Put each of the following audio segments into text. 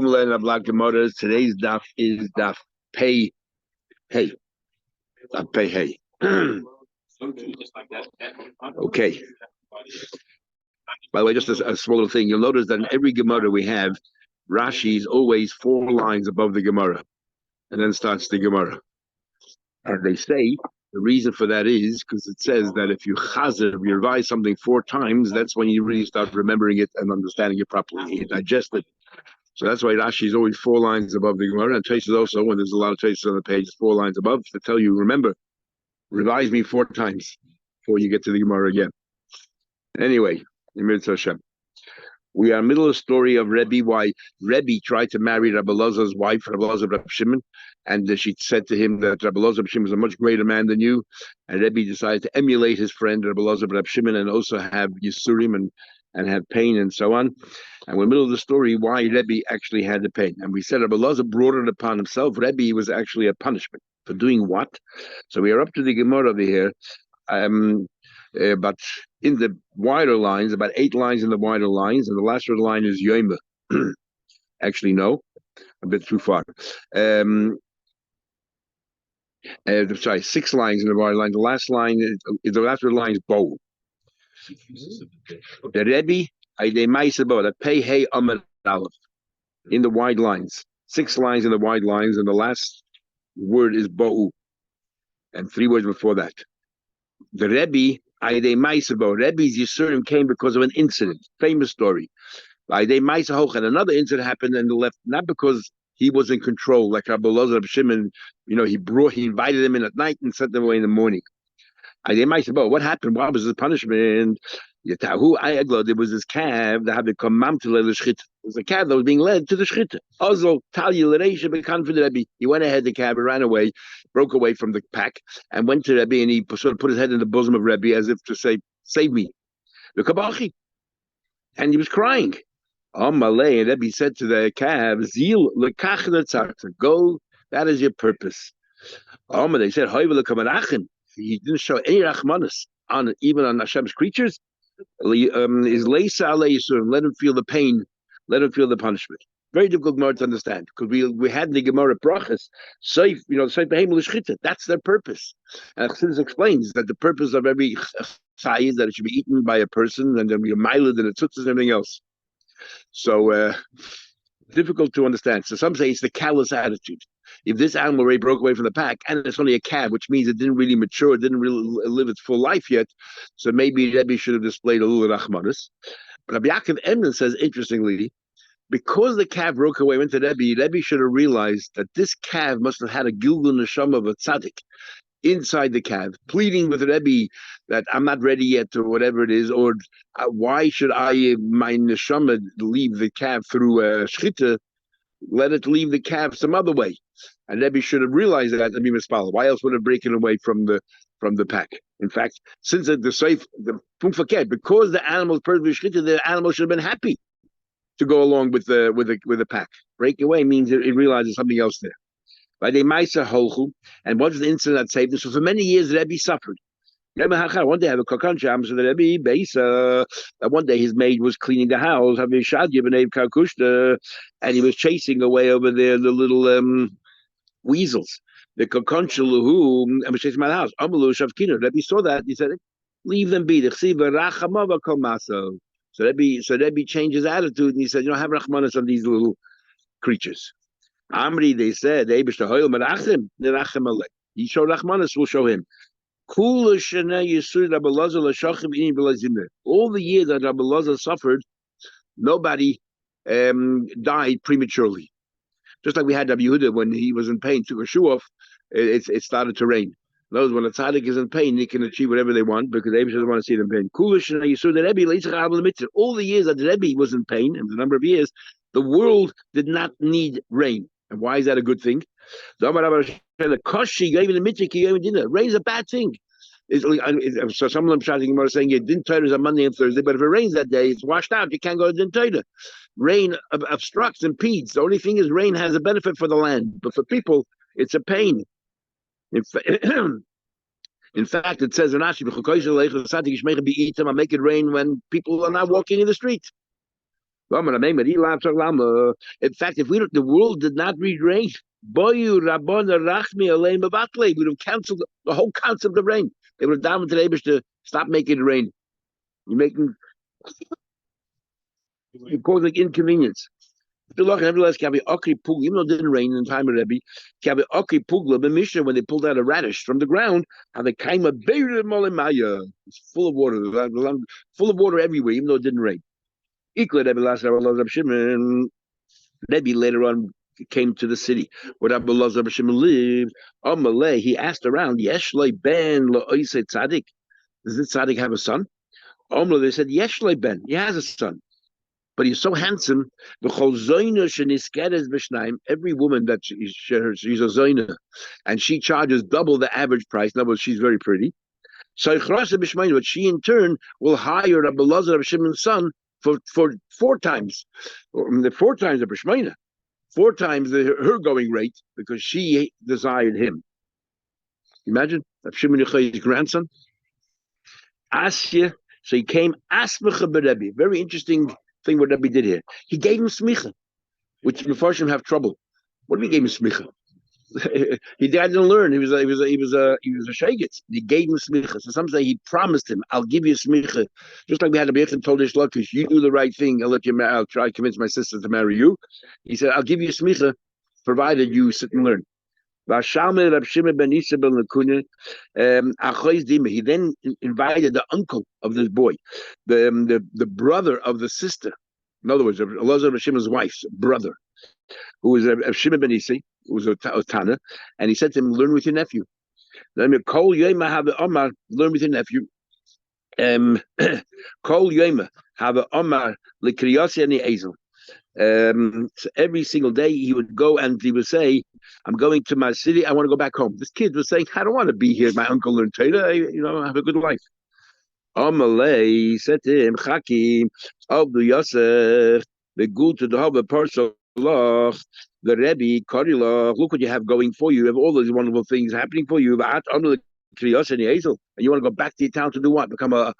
Learning of Black Gemaras. Today's daf is daf pay hey. Daf pay hey. Okay. By the way, just a small little thing. You'll notice that in every Gemara we have, Rashi is always 4 lines above the Gemara, and then starts the Gemara. And they say the reason for that is because it says that if you chazer, you revise something 4 times, that's when you really start remembering it and understanding it properly. You digest it. So that's why Rashi is always 4 lines above the Gemara, and Tosfos also, when there's a lot of Tosfos on the page, 4 lines above to tell you, remember, revise me 4 times before you get to the Gemara again. Anyway, Hashem. We are in the middle of the story of Rebbe, why Rebbe tried to marry Rabbi Elazar's wife, Rabbi Elazar Reb Shimon, and she said to him that Rabbi Elazar Reb Shimon is a much greater man than you, and Rebbe decided to emulate his friend Rabbi Elazar Reb Shimon and also have Yisurim and have pain and so on. And we're in the middle of the story why Rebbe actually had the pain. And we said Rabbi Elazar brought it upon himself. Rebbe was actually a punishment for doing what? So we are up to the Gemara over here. But in the wider lines, about 8 lines in the wider lines, and the last line is Yoima. Actually, no, a bit too far. Sorry, 6 lines in the wider line. The last line, the last line is Bo. The Rebbe, that pay hey amar aleph in the wide lines. 6 lines in the wide lines, and the last word is Bo, and 3 words before that. The Rebbe. Rebbe's Yisurim came because of an incident, famous story. And another incident happened and left, not because he was in control, like Rabbi Elazar Reb Shimon, he invited them in at night and sent them away in the morning. What happened? What was the punishment? There was this calf that had become mamtel l'shchita. It was a calf that was being led to the shchita. Also, he went ahead, the calf, and ran away, broke away from the pack, and went to Rebbe, and he sort of put his head in the bosom of Rebbe as if to say, "Save me." And he was crying. And Rebbe said to the calf, "Zil go. That is your purpose." They said, he didn't show any rachmanis even on Hashem's creatures. Is leisa alei yisurim. Let him feel the pain. Let him feel the punishment. Very difficult Gemara to understand because we had the Gemara brachas. Seif, seif behem l'shchita. That's their purpose. And Chassidus explains that the purpose of every chai is that it should be eaten by a person, and then be a miled and a tzutzis and everything else. So difficult to understand. So some say it's the callous attitude. If this animal already broke away from the pack, and it's only a calf, which means it didn't really mature, it didn't really live its full life yet, so maybe Rebbe should have displayed a little rachmanis. But Rabbi Yaakov Emden says, interestingly, because the calf broke away, went to Rebbe should have realized that this calf must have had a gilgul neshama of a tzaddik inside the calf, pleading with Rebbe that I'm not ready yet, or whatever it is, or why should my neshama leave the calf through shchita? Let it leave the calf some other way. And Rebbe should have realized that and be mispal. Why else would it have broken away from the pack? In fact, since don't forget, because the animal's perfectly shchita, the animal should have been happy to go along with the pack. Break away means it realizes something else there. And what was the incident that saved him? So for many years, Rebbe suffered. One day I have a kokan sham, so the Rebbe Beisa. One day his maid was cleaning the house, having shad and he was chasing away over there the little weasels. The kokan shaluhu, and was chasing my house. Amalu shavkinu. Rebbe saw that. He said, "Leave them be." So Rebbe changed his attitude and he said, have rachmanas on these little creatures. Amri, they said, he showed rachmanas, we'll show him. All the years that Rabbi Elazar suffered, nobody died prematurely. Just like we had Rabbi Yehuda when he was in pain, took a shoe off, it started to rain. Those when a tzaddik is in pain, he can achieve whatever they want because the Rebbe doesn't want to see them in pain. All the years that the Rebbe was in pain, and the number of years, the world did not need rain. And why is that a good thing? The koshi gave in the mitzvah, gave in dinner. Rain is a bad thing. So some of them shouting about saying it didn't is on Monday and Thursday, but if it rains that day, it's washed out. You can't go to Din. Rain obstructs, impedes. The only thing is rain has a benefit for the land, but for people, it's a pain. In fact, it says in Rashi, "Make it rain when people are not walking in the street." In fact, if the world did not read rain, Boyu Rabbana Rachmi Aleim Avatle would have canceled the whole concept of rain. They would have down to the Abish to stop making it rain. You're making you causing inconvenience. Nevertheless, even though it didn't rain in the time of Rebbe, the Mishnah, when they pulled out a radish from the ground, how they came a it's full of water, full of water everywhere, even though it didn't rain. Rebbe later on came to the city where Rabbi Elazar Shimon lived. Amalei, he asked around, Yeshlei ben lo'oisei tzaddik. Does this tzaddik have a son? Amalei, they said, Yeshlei ben, he has a son. But he's so handsome. Every woman that she's a zoina, and she charges double the average price. In other words, she's very pretty. So but she in turn will hire Rabbi Elazar of Shimon's son for 4 times, or the 4 times the Bishmaina, 4 times her going rate because she desired him. Imagine Shimon Yochai's grandson. Asya. So he came Asmacha Berebbe. Very interesting thing what Rebbe did here. He gave him smicha, which Mefarshim have trouble. What do we gave him smicha? He didn't learn. He was a shagit. He gave him smicha. So some say he promised him, "I'll give you smicha," just like we had a Bechon told Ish Lakish, "You do the right thing. I'll try to convince my sister to marry you." He said, "I'll give you smicha, provided you sit and learn." He then invited the uncle of this boy, the brother of the sister. In other words, Elazar ben Shimon's wife's brother, who was Shimon ben Isi, who was a Tana, and he said to him, "Learn with your nephew. Learn with your nephew. Kol Yoma have a Omar likriyasi ani ezel." So every single day he would go and he would say, "I'm going to my city. I want to go back home." This kid was saying, "I don't want to be here. My uncle learned Torah. I have a good life." Amalei said to him, "Chakim, Abdu Yosef, the good to the Haba Parsalach, the Rebbe, Karilach. Look what you have going for you. You have all these wonderful things happening for you. And you want to go back to your town to do what? Become to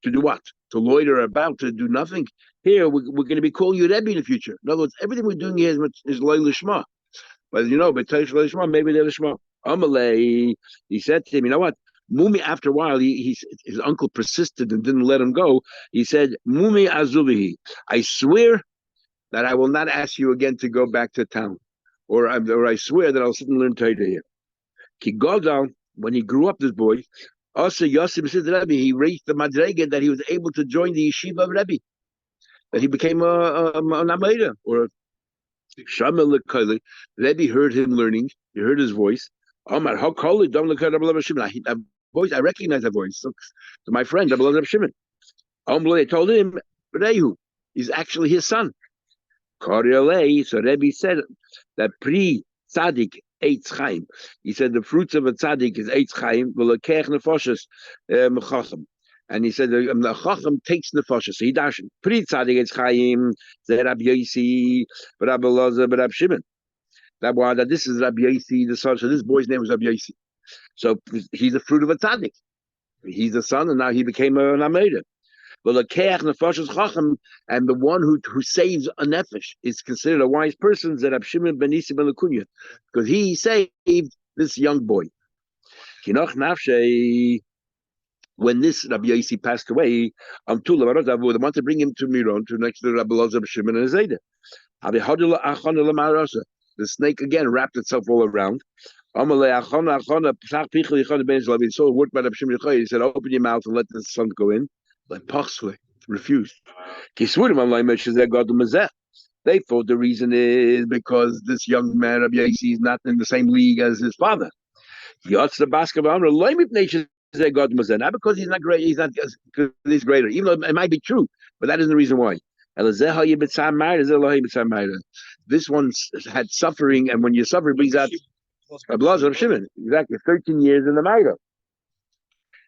do what? To loiter about, to do nothing. Here, we're going to be calling you Rebbe in the future. In other words, everything we're doing here is Loi Lishma. But but Teish Lishma, maybe they're Lishma. Amalei, he said to him, "You know what? Mumi." After a while, his uncle persisted and didn't let him go. He said, "Mumi azuvihi, I swear that I will not ask you again to go back to town, or I swear that I'll sit and learn Torah here." He got down when he grew up. This boy, also Yosef said Rebbe, he raised the madrega that he was able to join the yeshiva of Rebbe, that he became an Ameira or a Shamel Lekali. Rebbe heard him learning. He heard his voice. Omar, how call it? That voice, I recognize that voice. So my friend, Rabbi Shimon. They told him, Rehu, he's actually his son. So Rebbe said that pre tzaddik eitz chaim. He said the fruits of a tzaddik is eitz chaim, v'lekech nefoshes mechacham. And he said the chacham takes nefoshes. So he dashed pre tzaddik eitz chaim. Zeh Rabbi Yosi, Rabbi Elazar, Rabbi Shimon. That this is Rabbi Yosi, the son. So this boy's name was Rabbi Yosi. So he's the fruit of a tzaddik. He's the son, and now he became an Ameira. And the one who saves a nefesh is considered a wise person, that Rab Shimon ben Isi ben Lekunya, because he saved this young boy. When this Rabbi Yosi passed away, they wanted to bring him to Miron, to next to Rabbi Elazar Shimon and Zayda. The snake again wrapped itself all around. He said, "Open your mouth and let the sun go in." Like Pachsle refused. They thought the reason is because this young man Rabbi Yosi is not in the same league as his father. Not because he's not great, because he's greater. Even though it might be true, but that isn't the reason why. This one had suffering, and when you suffer, it brings out a blood of Shimon. Exactly, 13 years in the Maida.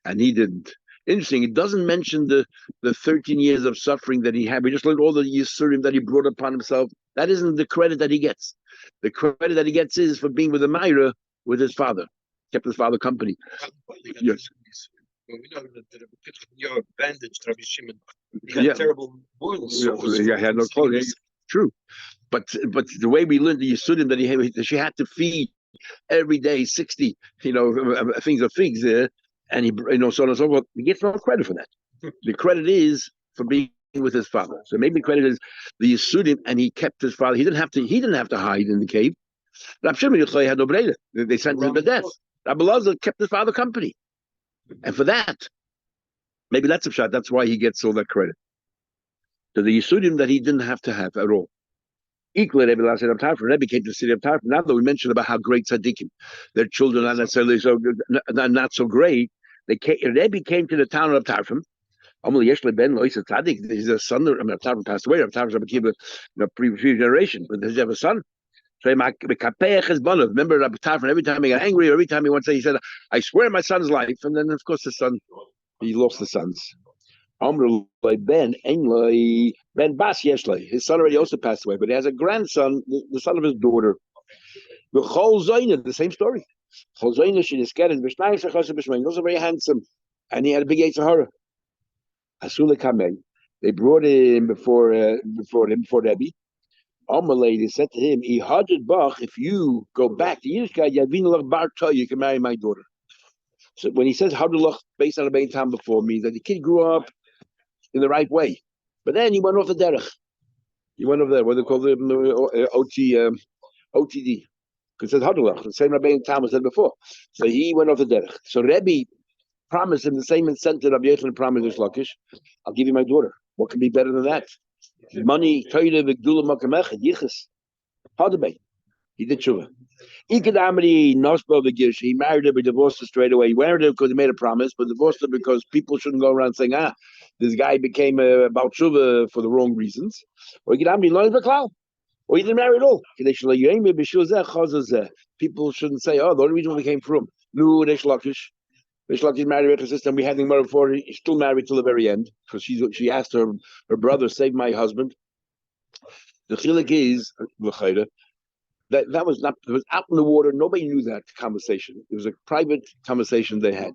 And he didn't. Interesting. It doesn't mention the 13 years of suffering that he had. We just learned all the Yisurim that he brought upon himself. That isn't the credit that he gets. The credit that he gets is for being with the Myra with his father. Kept his father company. Yes. Well, we know that the your bandage, Rabbi Shimon, he had terrible wounds. He had no clothes. True, but the way we learned the Yisudim that she had to feed every day 60, things of figs there, and he, so on and so forth. He gets no credit for that. The credit is for being with his father. So maybe the credit is the Yisudim, and he kept his father. He didn't have to hide in the cave. Rab Shimon Yochai had no breda. They sent him to death. Rabbi Lazar kept his father company, and for that, maybe that's a shot. That's why he gets all that credit. So the Yisudim that he didn't have to have at all. Equally, Rebbe Lasser of Tarfon. Rebbe came to the city of Tarfon. Now that we mentioned about how great tzaddikim, their children are not necessarily not so great. Rebbe came to the town of Tarfon. He's a son. Tarfon passed away. Tarfon became a previous generation, but does he have a son? So remember Rabbi Tarfon, every time he got angry, or every time he said, I swear my son's life. And then, of course, he lost the sons. Ben Bas Yeshlei. His son already also passed away, but he has a grandson, the son of his daughter. The same story. He was very handsome, and he had a big Yitzhahara. They brought him before Rebbe. Amalei, said to him, if you go back to Yiddishkeit, you can marry my daughter. So when he says Hadulach based on a Bein Tam before, means that the kid grew up in the right way. But then he went off the derech. He went over there, what they call it, OTD. Because it says Hadulach, the same Bein Tam said before. So he went off the derech. So Rebbe promised him the same incentive Rabbi Yochanan promised Rish Lakish. I'll give you my daughter. What can be better than that? Money, Torah, V'gdula, Makamech, Yichus. Hadabay. He did tshuva. He married her, but divorced her straight away. He married her because he made a promise, but divorced her because people shouldn't go around saying, this guy became about tshuva for the wrong reasons. Or he didn't marry at all. People shouldn't say, the only reason we came from. No, Rish Lakish. Rish Lakish married her sister, and we had him before. He's still married till the very end because she asked her brother, save my husband. The chilek is that was not, it was out in the water. Nobody knew that conversation. It was a private conversation they had.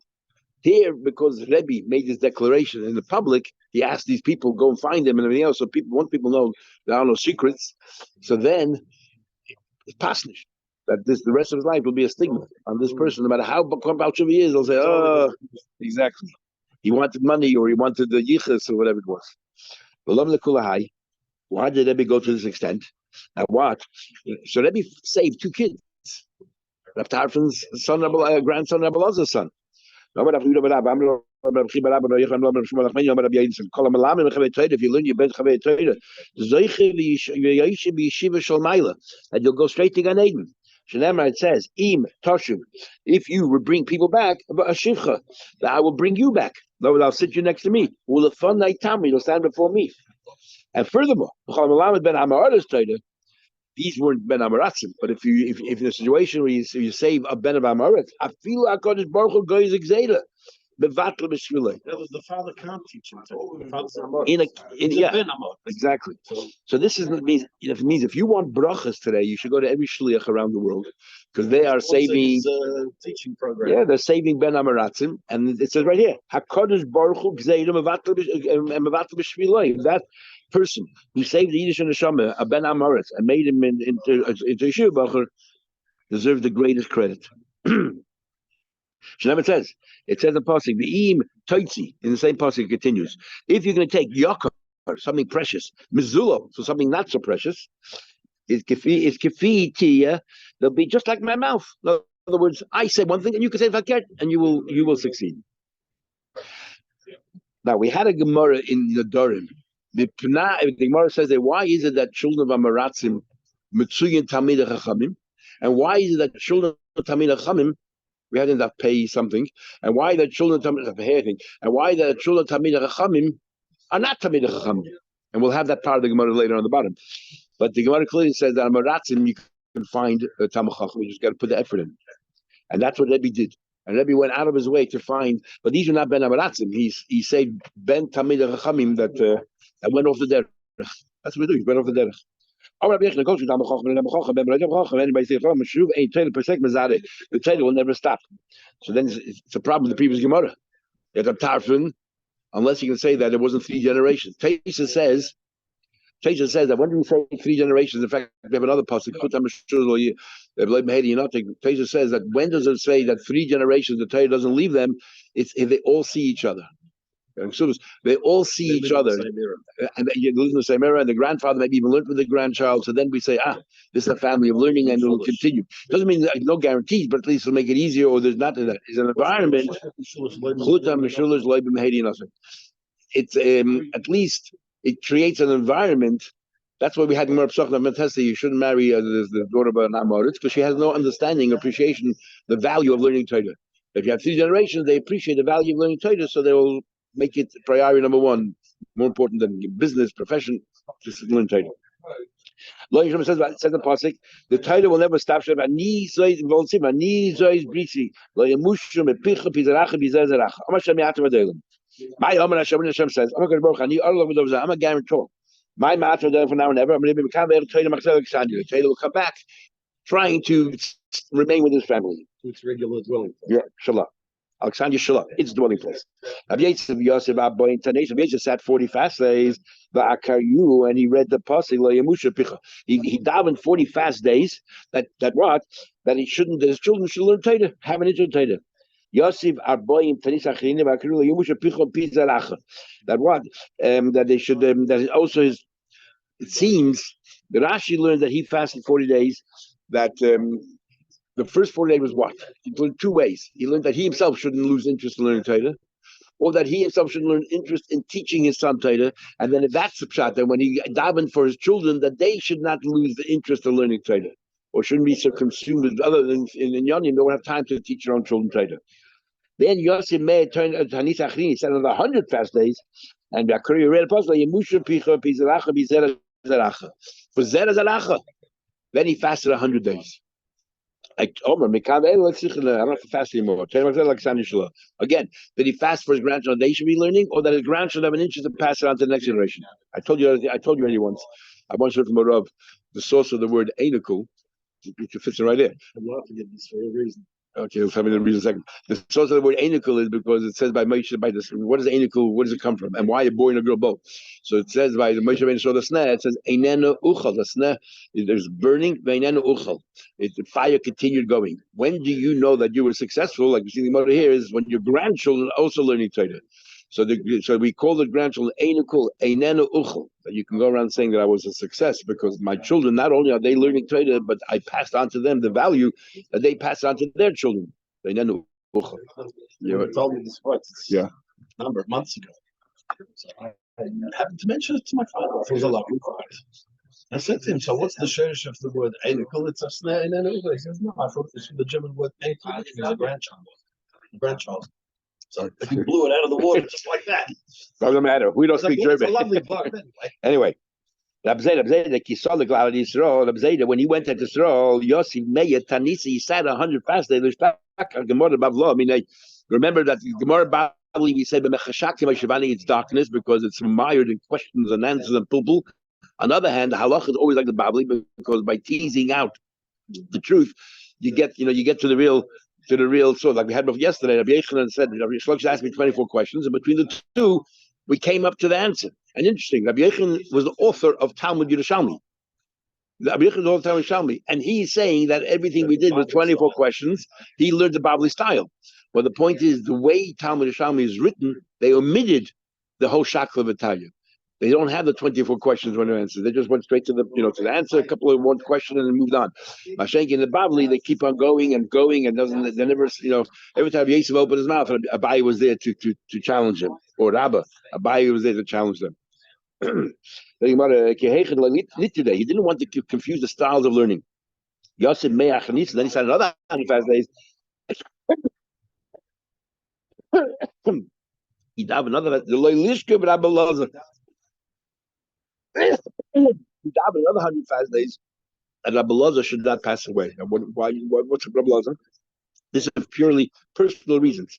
Here, because Rebbe made this declaration in the public, he asked these people, go and find them and everything else. So once people know there are no secrets, so then it's pasnish. That the rest of his life will be a stigma on this person, no matter how about he is, they'll say, exactly. He wanted money or he wanted the yichus or whatever it was. Why did Rebbe go to this extent? Now what? So Rebbe saved two kids. Rav Tarfon's son, grandson, Rabbi Lazar's son. If you learn your best and you'll go straight to Gan Eden. It says, if you would bring people back, that I will bring you back. I'll sit you next to me. You'll stand before me. And furthermore, these weren't Ben Amaratzim, but if in a situation where you save a Ben of Amaretz, I feel HaKadosh Baruch Hu goes exeda. That was the father can't teach him to. Exactly. So this means if you want brachas today, you should go to every shliach around the world because they are saving teaching program. Yeah, they're saving Ben Amaratzim, and it says right here, HaKadosh Baruch Hu gzeida mevatel b'shviloi. That person who saved the Yiddish neshama, a Ben Amaretz, and made him into Yeshiva Bacher, deserves the greatest credit. It says the pasuk, V'im toitzi, in the same pasuk it continues. If you're going to take yakar, something precious, mizulo, so something not so precious, it's kefi tiya, they'll be just like my mouth. In other words, I say one thing and you can say faket, and you will succeed. Now we had a Gemara in the Dorim. The Gemara says that why is it that children of Amaratzim mitzuyin Talmidei Chachamim, and why is it that children of Talmidei Chachamim we had in that pay something, and why the children of and why the children of Talmidei Chachamim are not Talmidei Chachamim, and we'll have that part of the Gemara later on the bottom. But the Gemara clearly says that Amaratzim you can find Talmidei Chacham, you just got to put the effort in, and that's what Rebbe did. And Rebbe went out of his way to find, but these are not Ben Amaratzim. He said Ben Talmidei Chachamim that went off the derech. That's what we do. He went off the derech. The Torah will never stop. So then it's a problem with the previous Gemara. It's a tarfin, unless you can say that it wasn't 3 generations. Taisha says that when do we say 3 generations? In fact, we have another pasuk. Taisha says that when does it say that 3 generations the Torah doesn't leave them? It's if they all see each other. They all see each other, and you lose the same era, and the grandfather maybe even learned with the grandchild. So then we say, this is a family of learning, and it will continue. Doesn't mean that no guarantees, but at least it'll make it easier. Or there's not that. It's an environment. It's at least it creates an environment. That's why we had Gemara Pesach Metesta. You shouldn't marry the daughter of an Amoritz because she has no understanding, appreciation, the value of learning Torah. If you have 3 generations, they appreciate the value of learning Torah, so they will make it priority number one, more important than business, profession, just learn Torah. Lo Yisrael says the pasuk, the Torah will never stop. Ani zois volsim, ani zois brisi. Lo yemushum epicha pizaracha bizazaracha. Amashem yatem adelim. My Omer Hashem says, I'm a guarantor. My matter for now and ever. I'm going to be the Torah will come back, trying to remain with his family. It's regular dwelling. Yeah, Shalom. Alexander Shalom, its dwelling place. Rabbi Yosef sat 40 fast days, and he read the pasuk. He davened 40 fast days. That he shouldn't. That his children should learn Torah, have an interest in Torah. Yosef Arboim Tanis Achrinim Akrilu Yumusha Pichon Pizaracha. That they should that also is. It seems that Rashi learned that he fasted 40 days. That the first 40 days was what? He learned 2 ways. He learned that he himself shouldn't lose interest in learning Torah, or that he himself should learn interest in teaching his son Torah. And then if that's the pshat, then when he davened for his children, that they should not lose the interest in learning Torah, or shouldn't be so consumed with other than in Yonim, don't have time to teach their own children Torah. Then Yosef made turn Tanis Achrin. He said on the 100 fast days, and Bakuri read a pasuk Yemusha Picha Pizaracha Bizeracha. For Zerazaracha, then he fasted 100 days. Like Omer, I don't have to fast anymore. Again, did he fast for his grandchildren? They should be learning, or that his grandchildren have an interest to pass it on to the next generation. I told you already once. I once heard from a Rav the source of the word "einiku." It fits it right there. I'm laughing at this for a reason. Okay, we'll tell me the reason in a second. The source of the word "enikul" is because it says by Moshe by this. What is "enikul"? Where does it come from? And why a boy and a girl both? So it says by the Moshe Rabbeinu saw the sneh. It says "einenu uchal." The sneh there's burning. "Einenu uchal." The fire continued going. When do you know that you were successful? Like we see the mother here is when your grandchildren are also learning Torah. So we call the grandchildren "einukul," "einenu uchal." That you can go around saying that I was a success because my children, not only are they learning Torah, but I passed on to them the value that they passed on to their children. "Einenu uchal." You told me this once. Yeah. A number of months ago. So I happened to mention it to my father. It was a lovely part. I said to him, so what's the shirish of the word "einukul"? It's a sneh and He says, no, I thought it's the German word "einukul," which means a grandchild. So he blew it out of the water just like that. Doesn't matter. We don't speak German. It's a lovely part Anyway. When he went to Yisrael, Yosef Meir Tanisi, he sat 100 fast days. Remember that the Gemara Babli, we said it's darkness because it's mired in questions and answers and pulpul. On the other hand, the halach is always like the Babli because by teasing out the truth, you get to the real. So like we had yesterday, Rabbi Yechanan said, Rabbi Shlosh asked me 24 questions, and between the two, we came up to the answer. And interesting, Rabbi Yechanan was the author of Talmud Yerushalmi. Rabbi Yechanan was the author of Talmud Yerushalmi, and he's saying that everything we did was 24 questions. He learned the Babli style. Well, the point is, the way Talmud Yerushalmi is written, they omitted the whole shakla of Italia. They don't have the 24 questions when they answer. They just went straight to the the answer, a couple of one question, and then moved on. Mashenk in the Babli, they keep on going, and they never, every time Yosef opened his mouth, Abai was there to challenge him, or Rabba, Abai was there to challenge them. He didn't want to confuse the styles of learning. Yosef Me'ach Hanisa, then he said another 100 fast days. He davened another he davened another 100 fast days, and Rabbi Lazar should not pass away. And what's Rabbi Lazar? This is purely personal reasons.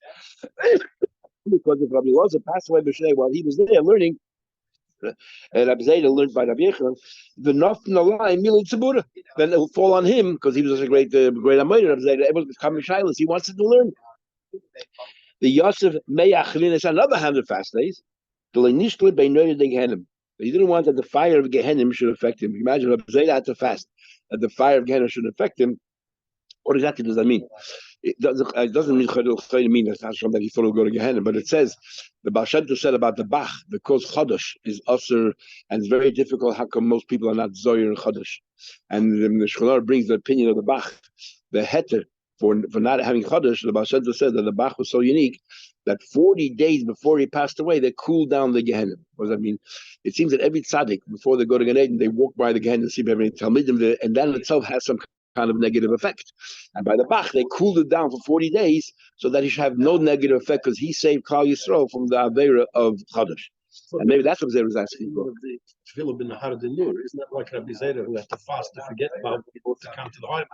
Because if Rabbi Lazar passed away while he was there learning, and Rabbi Zayda learned by Rabbi Yechon, the nothing line Milin Tzibura, then it will fall on him because he was such a great Amayr. Rabbi Zayda able to become Mishailas. He wants to learn. The Yosef Meyachlin is another 100 fast days. The Lenishkle Beinoid de Gehenim. He didn't want that the fire of Gehenim should affect him. Imagine if Zayda had to fast, that the fire of Gehenim should affect him. What exactly does that mean? It doesn't mean that's not from that he thought it would go to Gehenna, but it says the Baal Shem Tov said about the Bach because Chodesh is usher and it's very difficult. How come most people are not Zoyer and Chodesh? And the Shulchan brings the opinion of the Bach, the Heter for not having Chodesh. The Baal Shem Tov said that the Bach was so unique that 40 days before he passed away, they cooled down the Gehenna. What does that mean? It seems that every tzaddik before they go to Gan Eden, they walk by the Gehenna and see everything. Talmidim, and that in itself has some kind of negative effect. And by the Bach, they cooled it down for 40 days so that he should have no negative effect because he saved Klal Yisrael from the Avera of Chodesh. And maybe that's what Zayda was asking for. The Tefillah bin Nahar de Nur, isn't that like Rabbi Zayda who has to fast to forget about people to come to the high level?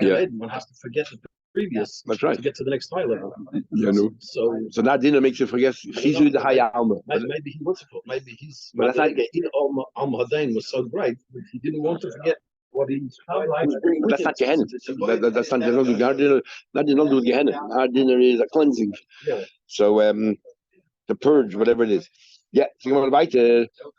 Yeah. One has to forget the previous. That's right. To get to the next high level. Yeah, no. So now dinner makes you forget he's doing the high alma. Maybe he what's it called? Maybe he's but that's Al Hadain was so great that he didn't want to forget. That's not Gehenna. That's not Gehenna. Nothing to do with Gehenna. Our dinner is a cleansing. Yeah. So to purge whatever it is. Yeah. So you want to write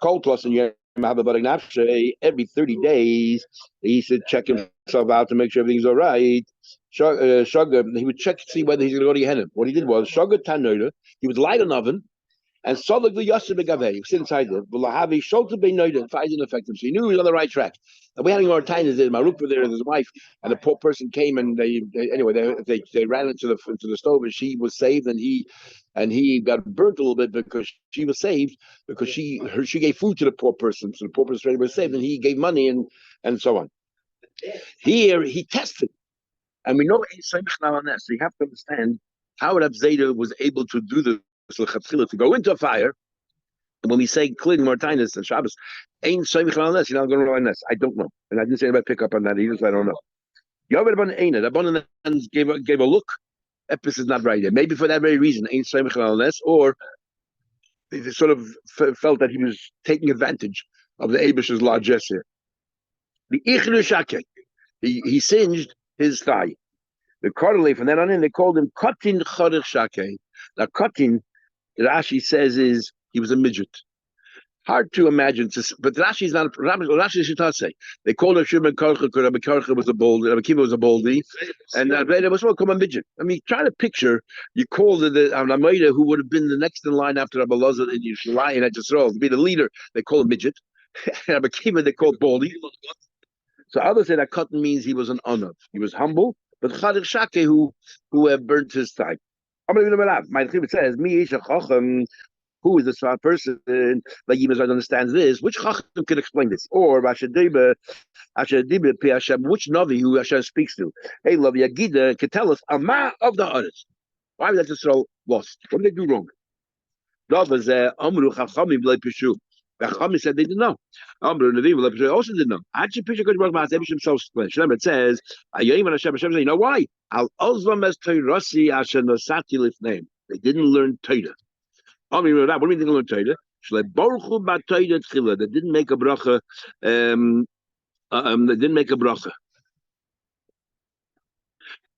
cold toss and you have a budding nafshe every 30 days. He should check himself out to make sure everything's all right. Sugar, he would check to see whether he's going to go to Gehenna. What he did was sugar tanoida. He would light an oven. And Solag the Yosef Begaveh, he was inside there. V'lahavi Sholta Beinoida, if I didn't affect him. So he knew he was on the right track. And we had more time there, Maruk were there and his wife, and the poor person came and they ran into the stove and she was saved and he got burnt a little bit because she was saved because she gave food to the poor person. So the poor person was saved and he gave money and so on. Here he tested. And we know so you have to understand how Rab Zayda was able to do this. To go into a fire, and when we say clean Martinus and Shabbos, ain't Soymich unless you're not going to run this. I don't know, and I didn't say anybody pick up on that either, so I don't know. Yovel Ban Eina, the Ban gave a look. Epis is not right there. Maybe for that very reason, ain't Soymich unless, or they sort of felt that he was taking advantage of the Abish's largesse here. The Ichnu Shake, he singed his thigh. The Korale from then on in, they called him Kotin Chodech Shake. Now Kotin, Rashi says is he was a midget. Hard to imagine, but Rashi is not. Rashi should not say. They called him Shimon Karcha because Rabbi Karcha was a baldy, Rabbi Kiva was a baldy, and they was well come a midget. I mean, try to picture you called the Amaida who would have been the next in line after Rabbi Lazar in Yerushalayim at Yisrael to be the leader. They call him midget. Rabbi Kiva they called baldy. So others say that Kotin means he was an honor. He was humble, but Chadich Shake who burnt his thigh. I'm going to give him a laugh. My Chibit says, "Mi ish chacham." Who is the smart person? Like Yimazad understands this. Which chacham can explain this? Or Ashadiba, Pi Hashem. Which navi who Hashem speaks to? Hey, love Yagida can tell us Ama of the others. Why was that just so lost? What did they do wrong? Amru chachamim le'pishu. The chachamim said they didn't know. Amru Navi le'pishu also didn't know. Actually, Pishu Kodesh Baruch Ma'aseh himself explained. It says, "Ayoyim and Hashem." Hashem said, "You know why? Al ozvam es Torasi asher nosati lifneim." They didn't learn Torah. What do you mean they didn't learn Torah? They didn't make a bracha. They didn't make a bracha.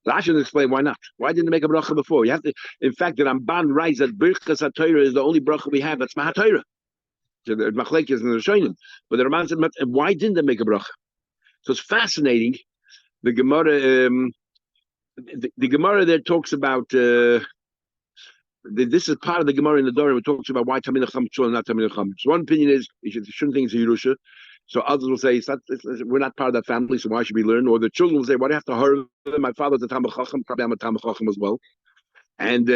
Rashi should explain why not. Why didn't they make a bracha before? You have to. In fact, the Ramban writes that Birchas HaTorah is the only bracha we have. That's Mahatorah. So the Machlek is in the Rishonim. But the Ramban said, why didn't they make a bracha? So it's fascinating. The Gemara, the Gemara there talks about. This is part of the Gemara in the Dorim. It talks about why Tamil Cham and not Tamil Cham. So one opinion is you shouldn't think it's a Yerusha. So others will say we're not part of that family, so why should we learn? Or the children will say, why do I have to hurry? My father's a Talmid Chacham, probably I'm a Talmid Chacham as well. And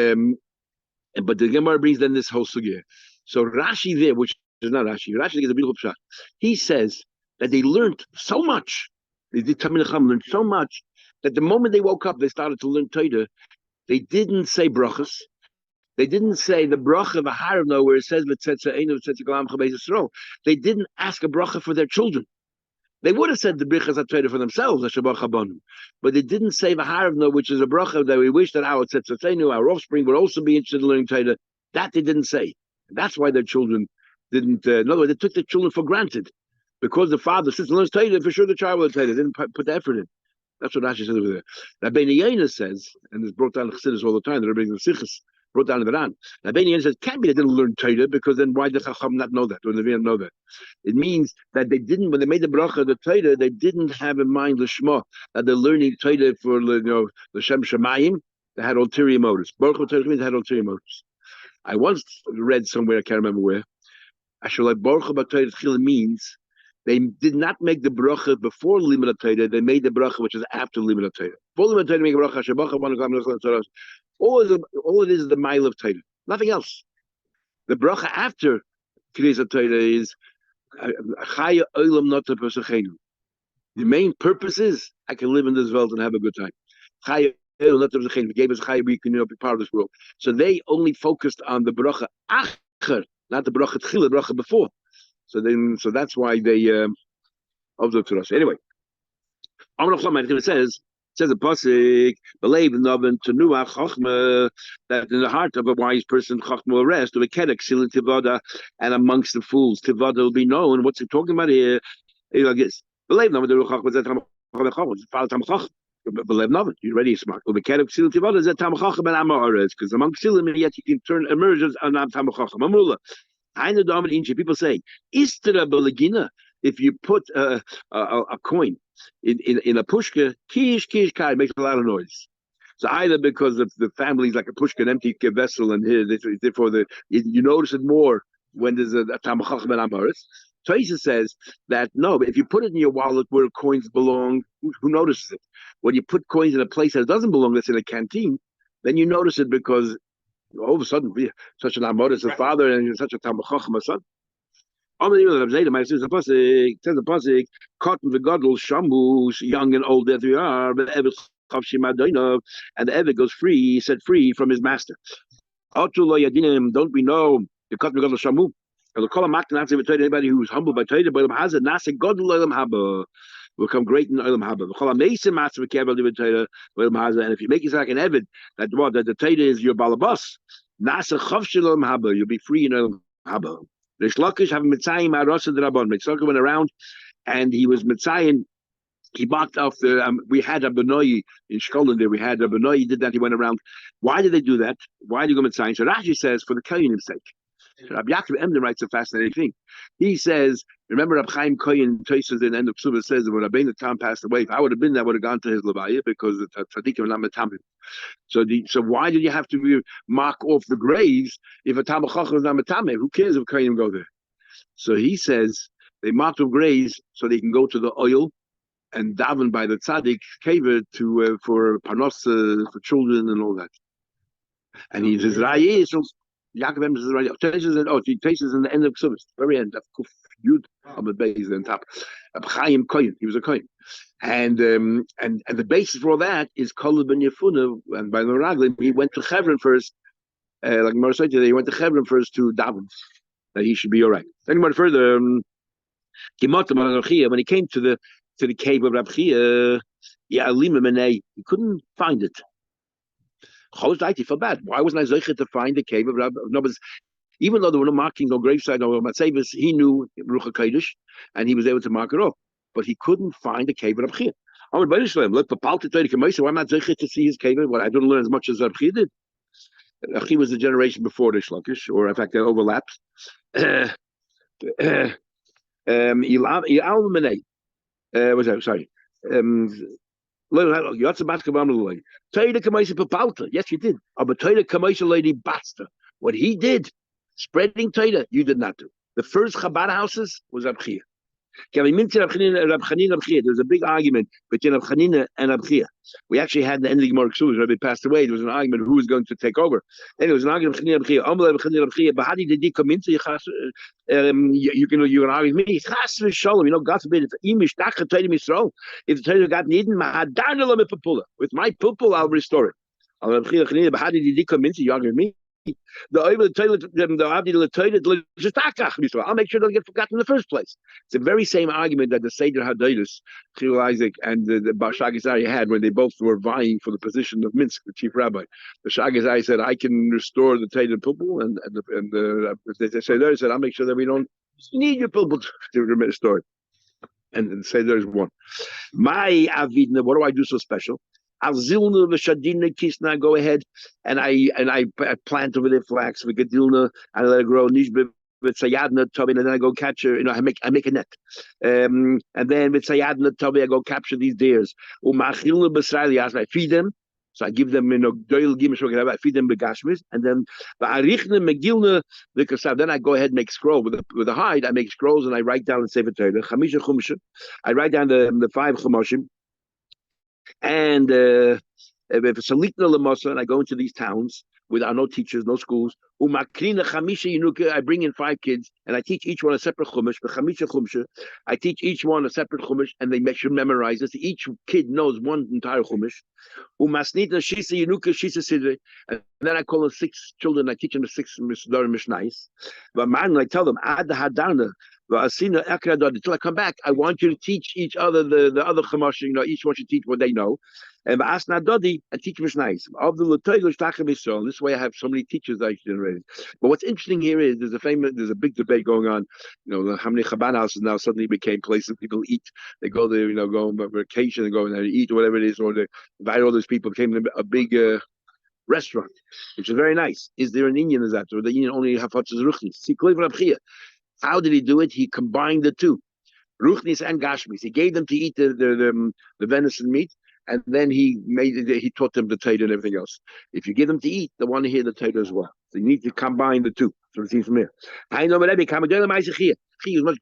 but the Gemara brings then this whole sugya. So Rashi there, which is not Rashi is a beautiful shot. He says that they learned so much. They did Tamil Chacham learned so much that the moment they woke up, they started to learn Torah. They didn't say brachas. They didn't say the bracha of a haravno where it says they didn't ask a bracha for their children. They would have said the brichas HaTorah for themselves, but they didn't say the haravno, which is a bracha that we wish that our offspring would also be interested in learning Torah. That they didn't say. That's why their children didn't. In other words, they took their children for granted because the father says learns Torah for sure. The child will Torah. They didn't put the effort in. That's what Rashi says over there. Rabbi Yaina says, and it's brought down in Chassidus all the time, the Rabbi Sichas brought down in the Ran. Rabbi Yaina says, can't be they didn't learn Torah, because then why did Chacham not know that, or the Nevi'im know that? It means that they didn't, when they made the bracha of the Torah, they didn't have in mind the Shema, that they're learning Torah for, the Shem Shemayim. They had ulterior motives. Baruch Torah means they had ulterior motives. I once read somewhere, I can't remember where, actually, like Baruch Torah Tchila means they did not make the bracha before Limud Torah. They made the bracha which is after Limud Torah. Before Limud Torah, make a bracha. All it is the mile of Torah. Nothing else. The bracha after Kriyas Torah is Chaya Olam Nota Pesachenu. The main purpose is I can live in this world and have a good time. Chaya Olam Nota Pesachenu gave us Chaya, we can be part of this world. So they only focused on the bracha acher, not the bracha tchila, the bracha before. So that's why they observe to us. Anyway, it says a pasuk, believe in Novin to Nuach Chachma, that in the heart of a wise person Chachma will rest, of a kedek silin tivada, and amongst the fools tivada will be known. What's he talking about here? Like this. Believe Novin to Chachma, that Chachma. Believe Novin, you're ready, smart. Of a kedek silin tivada is that Tam Chachma and Amahares, because amongst silim yet you can emerge as an Tam Chachma. Amula. People say, if you put a coin in a pushka, kish, kai, makes a lot of noise. So either because of the family's like a pushka, an empty vessel, and here, therefore you notice it more when there's a tamachach ben amaris. Taisa says that no, but if you put it in your wallet where coins belong, who notices it? When you put coins in a place that doesn't belong, that's in a canteen, then you notice it because all of a sudden, such an amoris, a father, and such a tamachach, a son. It says the pasuk, cotton the godel shambu, young and old as we are, but and the Eved goes free, set free from his master. Don't we know the cotton the godel shambu? Anybody who's humble by Torah, but has a nasa godel olam haba will become great in olam haba. And if you make it like an Eved, that the Torah is your balabas, nasa chavshel olam haba, you'll be free in olam haba. The Shlokish have Mitzayim Arasa the Rabban. Mitzvah went around and he was Mitzayim. He marked off the. We had a Benoi in Shkolan there. We had a Benoi. He did that. He went around. Why did they do that? Why did you go Mitzayim? So Rashi says for the Kohenim's sake. So Rabbi Yaakov Emden writes a fascinating thing. He says, remember Rabbi Chaim Kohen Tosas in the end of Ksubah says that when Rabbeinu Tam passed away, if I would have been there, I would have gone to his Levaya because the tzaddikim were not metamim. So why did you have to mark off the graves if a Talmid Chacham is not metamim? Who cares if Kohenim go there? So he says they marked off graves so they can go to the oil and daven by the tzaddik kaver to for panos for children and all that. And he says Rayis. Yaakov Emden is right. Tosas in the end of Ksubas, very end of Kuf Yud on the base on top. Chaim Kohen, he was a Kohen, and the basis for all that is Kol ben Yefuna, and by the Raglim he went to Hebron first, like Marasai today, he went to Hebron first to daven that he should be all right. Then he went further. When he came to the cave of Rab Chia, he couldn't find it. He felt bad. Why wasn't I zeicher to find the cave of Rabbi? No, but even though there were no marking, no graveside, no matzevis, he knew Ruach HaKodesh, and he was able to mark it off. But he couldn't find the cave of Rabbi Chia. I would look for Palti Torah Kamaisa. Why am I zeicher to see his cave? Well, I didn't learn as much as Rabbi Chia did. Rabbi Chia was the generation before the Shlokish, or in fact, they overlapped. Sorry. Yes, you did. What he did, spreading Torah, you did not do. The first Chabad houses was Rab Chia. There's a big argument between Rab Chanina and Rab Chia. We actually had the end of the Gemara Ksubas. Rabbi passed away. There was an argument who was going to take over. Anyway, it was an argument between Rab Chia. But how did he come into you can argue with me. God forbid, if the Torah got needed, with my pupil, I'll restore it. But how did he come into you argue with me? I'll make sure they'll get forgotten in the first place. It's the very same argument that the Seder Hadayus, Chil Isaac, and the Shagizai had when they both were vying for the position of Minsk, the chief rabbi. The Shagizai said, I can restore the Torah Pupil, and the Seder said, I'll make sure that we don't need your Pupil to restore it. and say there's one. My avidna, what do I do so special? Azilna v'shadina kisna. I go ahead and I plant over there flax with gadilna and I let it grow. Nishbe with sayadna tobin, and then I go catch her. I make a net, and then with sayadna tobin I go capture these deers. Umachilna b'srayli, I feed them. So I give them, I feed them begashmis, and then then I go ahead and make scroll with a hide. I make scrolls and I write down and save it. Chamisha chumsha. I write down the five chumashim, and if it's a and I go into these towns with no teachers, no schools. I bring in 5 kids and I teach each one a separate chumash. I teach each one a separate chumash, and they should memorize this. Each kid knows one entire chumash. And then I call them 6 children. I teach them the 6 mishnais. But man, I tell them until I come back, I want you to teach each other the other chumash. Each one should teach what they know. And Asna Dodi, I teach mishnais. This way I have so many teachers I generated. But what's interesting here is there's a big debate going on. How many Chabad houses now suddenly became places people eat. They go there, go on vacation and go in there and eat or whatever it is, or they invite all those people. It became a big restaurant, which is very nice. Is there an Indian as that, or the Indian only have ruchnis? See, how did he do it? He combined the two, ruchnis and gashmis. He gave them to eat the venison meat. And then he taught them the Torah and everything else. If you give them to eat, they want to hear the Torah as well. So you need to combine the two. So it seems from here. I know Rebbe, He is much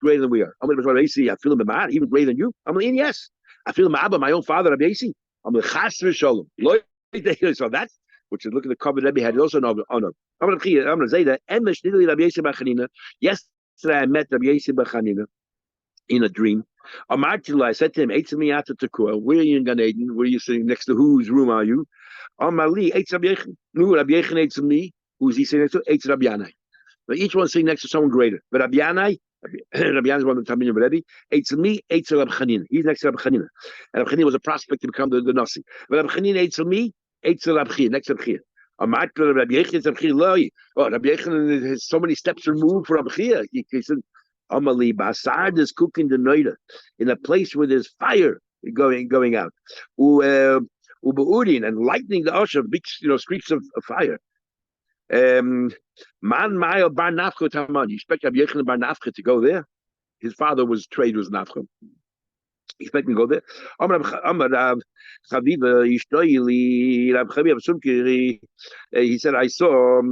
greater than we are. I feel him even greater than you. I'm like, yes. I feel him Abba, my own father, Rabbi Yasi. I'm like, Chas v'sholom. So that's, which is look at the cover Rebbe had also no honor. I'm going to say that. Yesterday I met Rabbi Yasi B'Chanina in a dream. I said to him, where are you in Gan Eden? Where are you sitting next to? Whose room are you? Rabbi Yechon me. Who's he sitting next to? Rabbi Yanai. Now each one sitting next to someone greater. But Rabbi Yanai is one of the Taminim Rebbe. Me, Rabbi Chanina. He's next to Rabbi Chanina. And Rabbi Chanina was a prospect to become the Nasi. But Rabbi Chanina me, Rabbi Chia, next to Rabbi Chia. Rabbi Yechon is so many steps removed from Rabbi Chia. He said, Amali Basard is cooking the noida in a place where there's fire going out. Ubeudin and lightning the usher, big streaks of fire. Man Mayo Bar Nafcha Taman. You expect Rabbi Yechon Bar Nafcha to go there? His father was Nafcha. You expect him to go there? He said, I saw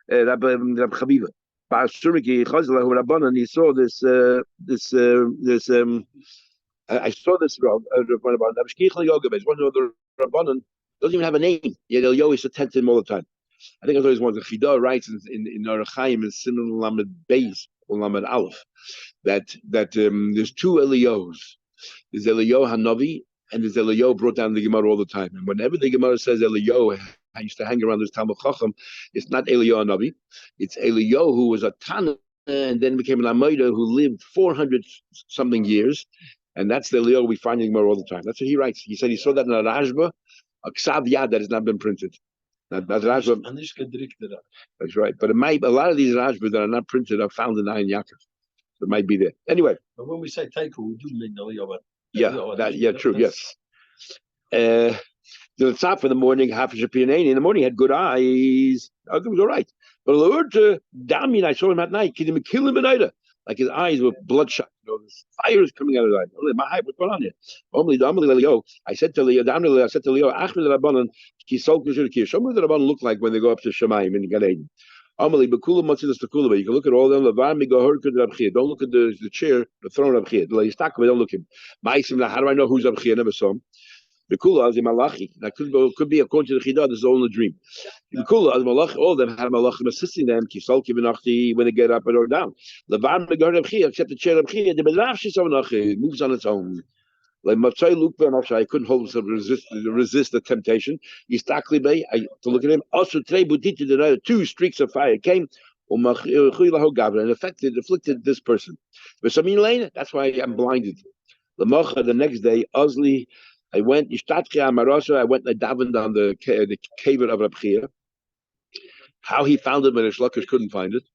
Rabbi Chaviva. He saw this. I saw this Rabbanan. It's one of the Rabbanan. Doesn't even have a name. Yet Elio always attends him all the time. I think I always one. The Chidah writes in Orachaim in Siman Lamed Beis or Lamed Aleph that there's 2 Elios. There's Elio Hanavi and there's Elio brought down the Gemara all the time. And whenever the Gemara says Elio, I used to hang around this Talmud Chacham. It's not Elio Hanavi. It's Elio who was a Tana and then became an Amoida who lived 400 something years. And that's the Elio we find in Gemara all the time. That's what he writes. He said he saw that in a Rajba, a Ksav Yad that has not been printed. That's Rajba. That's right. But a lot of these Rajbas that are not printed are found in Ayin Yaakov. So it might be there. Anyway. But when we say Teiku, we do mean Elio. True, yes. The top in the morning, half a Shapianani. In the morning, he had good eyes. It was all right. But Damien, I saw him at night. Kill him at night. Like his eyes were bloodshot. This fire is coming out of his eyes. What's going on here? I said to Leo, Achmed Rabbanan, show me what the Rabbanan look like when they go up to Shemaim in Gan Eden. You can look at all of them. Don't look at the chair, the throne of Rabchia. Don't look at him. How do I know who's Rabchia? I never saw him. That could be according to the Chidah, this is all in a dream. All of them had malachim assisting them when they get up or down. Except the chair of Rabchia, moves on its own. Like Matzai Luke I couldn't hold myself to resist the temptation. To look at him. Also, 2 streaks of fire came and afflicted this person. That's why I'm blinded. The next day, Ozli, I went and I davened on the cave of Rabchia. How he found it when Rish Lakish couldn't find it.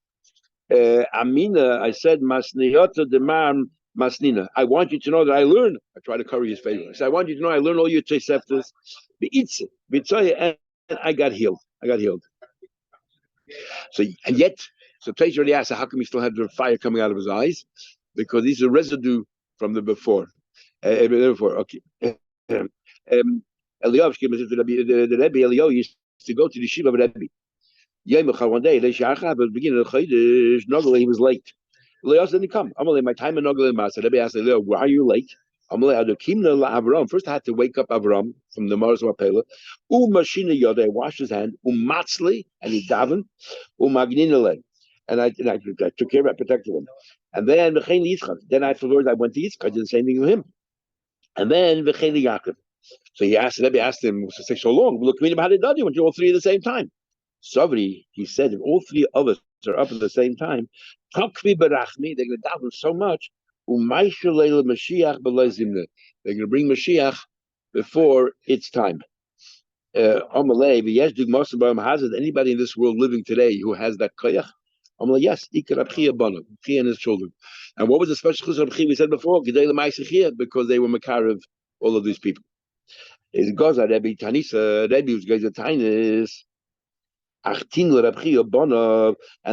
Amina, I said, Masniyota Demam Masnina. I want you to know that I learn. I try to curry his favor. I said, I want you to know I learn all your Toseftas, and I got healed. I got healed. So and yet, so Taish already asked, how come he still have the fire coming out of his eyes? Because these are residue from the before. Okay. Eliyahu, the Rebbe Eliyahu used to go to the Shiva of Rebbe. One day, at the beginning of the Chodesh, Nogale, he was late. Eliyahu didn't come. Amalei, my time in Nogale Masa. Rebbe asked Eliyahu, why are you late? Amalei, Adokimna la Avram. First, I had to wake up Avram from the Mars Mapela. Mashina Yodeh, washed his hand. Matzli, and he davened. Magninale. And I took care of it, protected him. And then afterwards, I went to Yitzchak. I did the same thing with him. And then Yaakov. So Rebbe asked him, what's it take so long? Look, how did you went to all three at the same time? Savri, he said, if all three of us are up at the same time, Takvi Barachmi, they're going to daven so much. Mashiach, they're going to bring Mashiach before it's time. Anybody in this world living today who has that koyach? Yes, Rabchi and his children. And what was the special chus of Rabchi we said before? Because they were Makarev, all of these people. It goes at Rebbe Tanisa, Rebbe was going to Tainis. And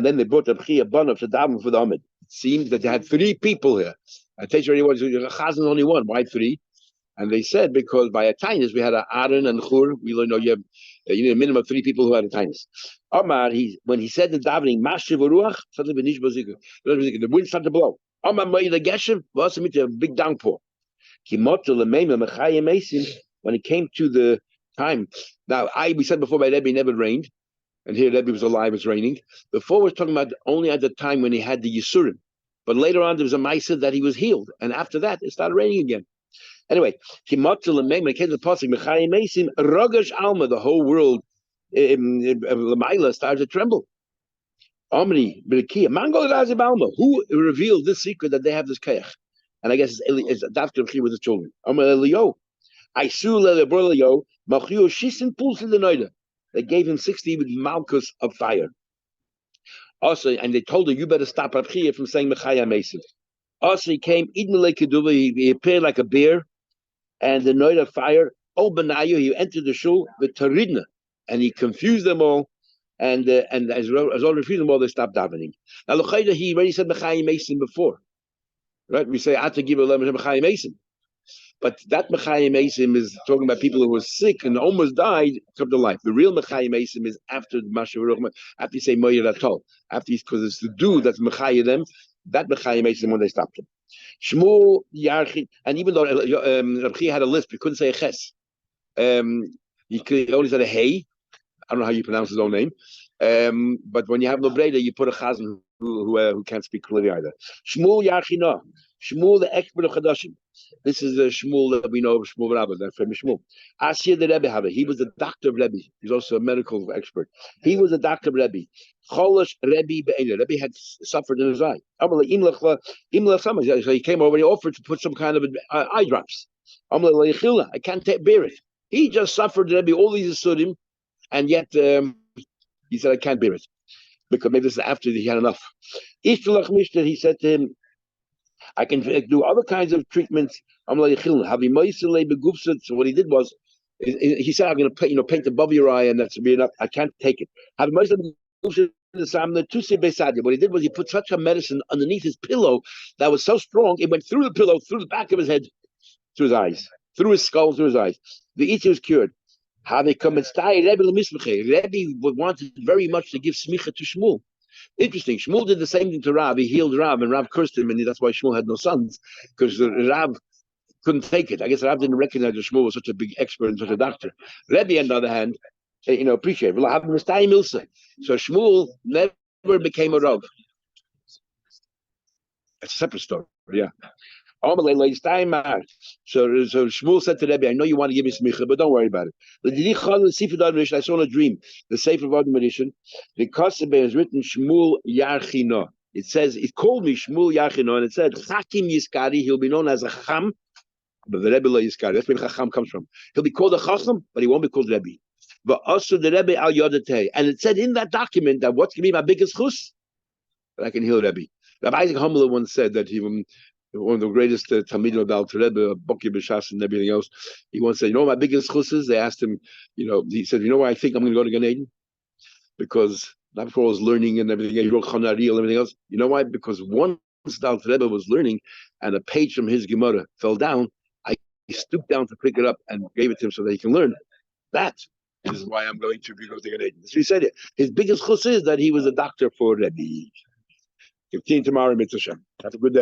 then they brought Rabchi Abanav to daven for the Amid. It seems that they had three people here. I tell you already, Chazan only one. Why three? And they said because by a tainis we had a Aaron and Chur. We know you need a minimum of three people who had a tainis. Omar, when he said the davening, Mashiv Ruach, suddenly the wind started to blow. Omar the Geshem was a big downpour. When it came to the time, now we said before by Rebbe never rained, and here Rebbe was alive, it's raining. Before was talking about only at the time when he had the Yisurim, but later on there was a Maisa that he was healed, and after that it started raining again. Anyway, when it came to the pasuk Mechayim Mesim, Rogash Alma, the whole world, Lamaila started to tremble. Omri B'Rekia, Mango Razib Alma, who revealed this secret that they have this kayach? And I guess it's Daftar Chi with his children. Omri Elio, I sue Lelio, Machio Shisin Pulsi the Noida. They gave him 60 with malchus of fire. Also, and they told him, you better stop Rabchia from saying Mechayim Mesim. Also, he came, he appeared like a bear, and the night of fire, Benayu, he entered the shul with Taridna, and he confused them all, and as all confused them all, they stopped davening. Now, L'chayda, he already said Mechayim Mesim before, right? We say Ata Gibur Mechayim Mesim, but that Mechayim Mesim is talking about people who were sick and almost died, come to life. The real Mechayim Mesim is after Mashiach, after you say Moyer Atol, after because it's the do that's Mechayim them. That Mechayim Mesim when they stopped him. Shmuel Yarchi, and even though Rabchi had a list, he couldn't say a ches. He only said a hey. I don't know how you pronounce his own name. But when you have no breda, you put a chazan who can't speak clearly either. Shmuel Yarchina, Shmuel the expert of Chadashim. This is the Shmuel that we know of Shmuel Rabbi, that's from Shmuel. Asir the Rebbe Habe, he was the doctor of Rebbe. He's also a medical expert. He was a doctor of Rebbe. Cholash Rebbe Be'ele. Rebbe had suffered in his eye. So he came over and he offered to put some kind of eye drops. I can't bear it. He just suffered Rebbe all these asurim, and yet he said, I can't bear it. Because maybe this is after he had enough. He said to him, I can do other kinds of treatments. So what he did was, he said, I'm going to paint above your eye, and that's enough. I can't take it. What he did was he put such a medicine underneath his pillow that was so strong, it went through the pillow, through the back of his head, to his eyes, through his skull, through his eyes. The itch was cured. How they come and stay? Rebbe wanted very much to give smicha to Shmuel. Interesting. Shmuel did the same thing to Rav. He healed Rav, and Rav cursed him, and that's why Shmuel had no sons, because Rav couldn't take it. I guess Rav didn't recognize that Shmuel was such a big expert and such a doctor. Rebbe, on the other hand, appreciate it. So Shmuel never became a Rav. It's a separate story. Yeah. So Shmuel said to Rebbe, I know you want to give me smicha, but don't worry about it. I saw in a dream, the Sefer of Adam edition, the Kasebe is written Shmuel Yarchino. It says, it called me Shmuel Yarchino, and it said, Chakim Yiskari, he'll be known as a Chacham, but the Rebbe lo Yiskari, that's where Chacham comes from. He'll be called a Chacham, but he won't be called Rebbe. But also the Rebbe al Yodatei. And it said in that document that what's going to be my biggest chus? That I can heal Rebbe. Rabbi Isaac Hamler once said that one of the greatest Talmidim of the Alter Rebbe, Boki B'Shas and everything else. He once said, my biggest chus is? They asked him, he said, why I think I'm going to go to Gan Eden? Because not before I was learning and everything, he wrote Chanari and everything else. You know why? Because once the Alter Rebbe was learning and a page from his Gemara fell down, I stooped down to pick it up and gave it to him so that he can learn. That is why I'm going to go to Gan Eden. So he said it. His biggest chus is that he was a doctor for Rebbe. 15 tomorrow, Mitzvah Shem. Have a good day.